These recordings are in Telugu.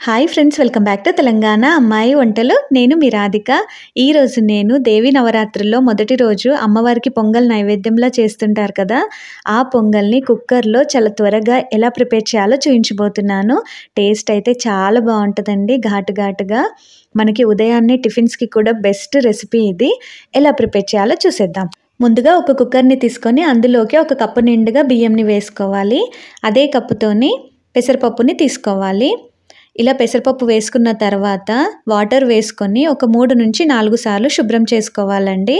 Hi friends, welcome back to Telangana అమ్మాయి వంటలు. నేను మీ రాధిక. ఈరోజు నేను దేవి నవరాత్రుల్లో మొదటి రోజు అమ్మవారికి పొంగల్ నైవేద్యంలా చేస్తుంటారు కదా, ఆ పొంగల్ని కుక్కర్లో చాలా త్వరగా ఎలా ప్రిపేర్ చేయాలో చూపించబోతున్నాను. టేస్ట్ అయితే చాలా బాగుంటుందండి, ఘాటుగా. మనకి ఉదయాన్నే టిఫిన్స్కి కూడా బెస్ట్ రెసిపీ ఇది. ఎలా ప్రిపేర్ చేయాలో చూసేద్దాం. ముందుగా ఒక కుక్కర్ని తీసుకొని అందులోకి ఒక కప్పు నిండుగా బియ్యంని వేసుకోవాలి. అదే కప్పుతోని పెసరపప్పుని తీసుకోవాలి. ఇలా పెసరపప్పు వేసుకున్న తర్వాత వాటర్ వేసుకొని ఒక 3 నుంచి 4 సార్లు శుభ్రం చేసుకోవాలండి.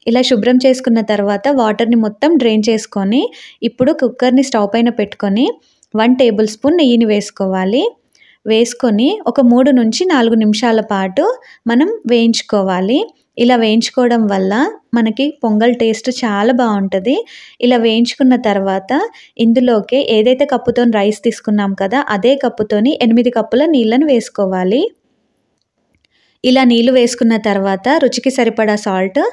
ఇలా శుభ్రం చేసుకున్న తర్వాత వాటర్ని మొత్తం డ్రైన్ చేసుకొని ఇప్పుడు కుక్కర్ని స్టవ్ పైన పెట్టుకొని 1 టేబుల్ స్పూన్ నెయ్యిని వేసుకోవాలి. వేసుకొని ఒక 3 నుంచి 4 నిమిషాల పాటు మనం వేయించుకోవాలి. ఇలా వేయించుకోవడం వల్ల మనకి పొంగల్ టేస్ట్ చాలా బాగుంటుంది. ఇలా వేయించుకున్న తర్వాత ఇందులోకి ఏదైతే కప్పుతో రైస్ తీసుకున్నాం కదా, అదే కప్పుతోని 8 కప్పుల నీళ్ళను వేసుకోవాలి. ఇలా నీళ్ళు వేసుకున్న తర్వాత రుచికి సరిపడా సాల్ట్,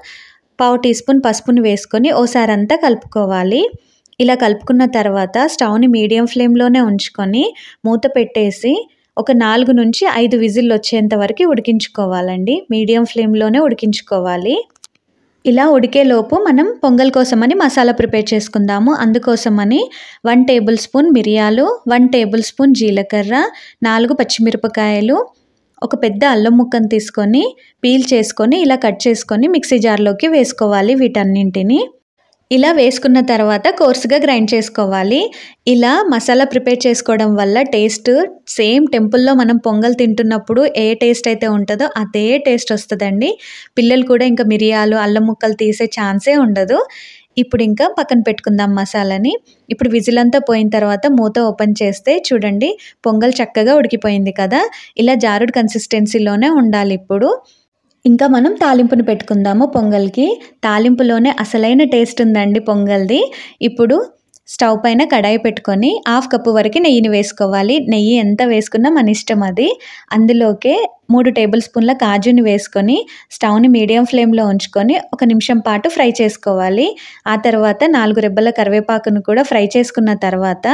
1/2 టీ స్పూన్ పసుపుని వేసుకొని ఓసారి అంతా కలుపుకోవాలి. ఇలా కలుపుకున్న తర్వాత స్టవ్ని మీడియం ఫ్లేమ్లోనే ఉంచుకొని మూత పెట్టేసి ఒక 4 నుంచి 5 విజిల్లు వచ్చేంత వరకు ఉడికించుకోవాలండి. మీడియం ఫ్లేమ్లోనే ఉడికించుకోవాలి. ఇలా ఉడికేలోపు మనం పొంగల్ కోసమని మసాలా ప్రిపేర్ చేసుకుందాము. అందుకోసమని 1 టేబుల్ స్పూన్ మిరియాలు, 1 టేబుల్ స్పూన్ జీలకర్ర, 4 పచ్చిమిరపకాయలు, ఒక పెద్ద అల్లం ముక్కను తీసుకొని పీల్ చేసుకొని ఇలా కట్ చేసుకొని మిక్సీ జార్లోకి వేసుకోవాలి. వీటన్నింటినీ ఇలా వేసుకున్న తర్వాత కోర్సుగా గ్రైండ్ చేసుకోవాలి. ఇలా మసాలా ప్రిపేర్ చేసుకోవడం వల్ల టేస్ట్ సేమ్ టెంపుల్లో మనం పొంగల్ తింటున్నప్పుడు ఏ టేస్ట్ అయితే ఉంటుందో అదే టేస్ట్ వస్తుందండి. పిల్లలు కూడా ఇంకా మిరియాలు, అల్లం ముక్కలు తీసే ఛాన్సే ఉండదు. ఇప్పుడు ఇంకా పక్కన పెట్టుకుందాం మసాలాని. ఇప్పుడు విజిల్ అంతా పోయిన తర్వాత మూత ఓపెన్ చేస్తే చూడండి, పొంగల్ చక్కగా ఉడికిపోయింది కదా. ఇలా జారుడు కన్సిస్టెన్సీలోనే ఉండాలి. ఇప్పుడు ఇంకా మనం తాలింపుని పెట్టుకుందాము. పొంగల్కి తాలింపులోనే అసలైన టేస్ట్ ఉందండి పొంగల్ది. ఇప్పుడు స్టవ్ పైన కడాయి పెట్టుకొని 1/2 కప్పు వరకు నెయ్యిని వేసుకోవాలి. నెయ్యి ఎంత వేసుకున్నా మన ఇష్టం అది. అందులోకే 3 టేబుల్ స్పూన్ల కాజుని వేసుకొని స్టవ్ని మీడియం ఫ్లేమ్లో ఉంచుకొని 1 నిమిషం పాటు ఫ్రై చేసుకోవాలి. ఆ తర్వాత 4 రెబ్బల కరివేపాకును కూడా ఫ్రై చేసుకున్న తర్వాత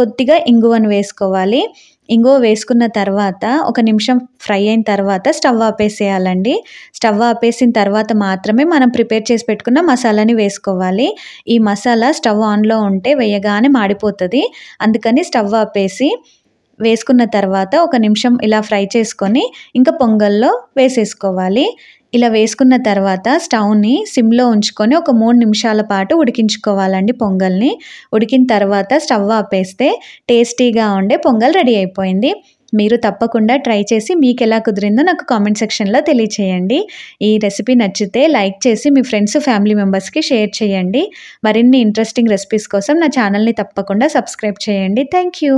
కొద్దిగా ఇంగువను వేసుకోవాలి. ఇంగువ వేసుకున్న తర్వాత 1 నిమిషం ఫ్రై అయిన తర్వాత స్టవ్ ఆపేసేయాలండి. స్టవ్ ఆపేసిన తర్వాత మాత్రమే మనం ప్రిపేర్ చేసి పెట్టుకున్న మసాలాని వేసుకోవాలి. ఈ మసాలా స్టవ్ ఆన్లో ఉంటే వేయగానే మాడిపోతుంది. అందుకని స్టవ్ ఆపేసి వేసుకున్న తర్వాత 1 నిమిషం ఇలా ఫ్రై చేసుకొని ఇంకా పొంగల్లో వేసేసుకోవాలి. ఇలా వేసుకున్న తర్వాత స్టవ్ని సిమ్లో ఉంచుకొని ఒక 3 నిమిషాల పాటు ఉడికించుకోవాలండి పొంగల్ని. ఉడికిన తర్వాత స్టవ్ ఆపేస్తే టేస్టీగా ఉండే పొంగల్ రెడీ అయిపోయింది. మీరు తప్పకుండా ట్రై చేసి మీకు ఎలా కుదిరిందో నాకు కామెంట్ సెక్షన్లో తెలియచేయండి. ఈ రెసిపీ నచ్చితే లైక్ చేసి మీ ఫ్రెండ్స్, ఫ్యామిలీ మెంబర్స్కి షేర్ చేయండి. మరిన్ని ఇంట్రెస్టింగ్ రెసిపీస్ కోసం నా ఛానల్ని తప్పకుండా సబ్స్క్రైబ్ చేయండి. Thank you.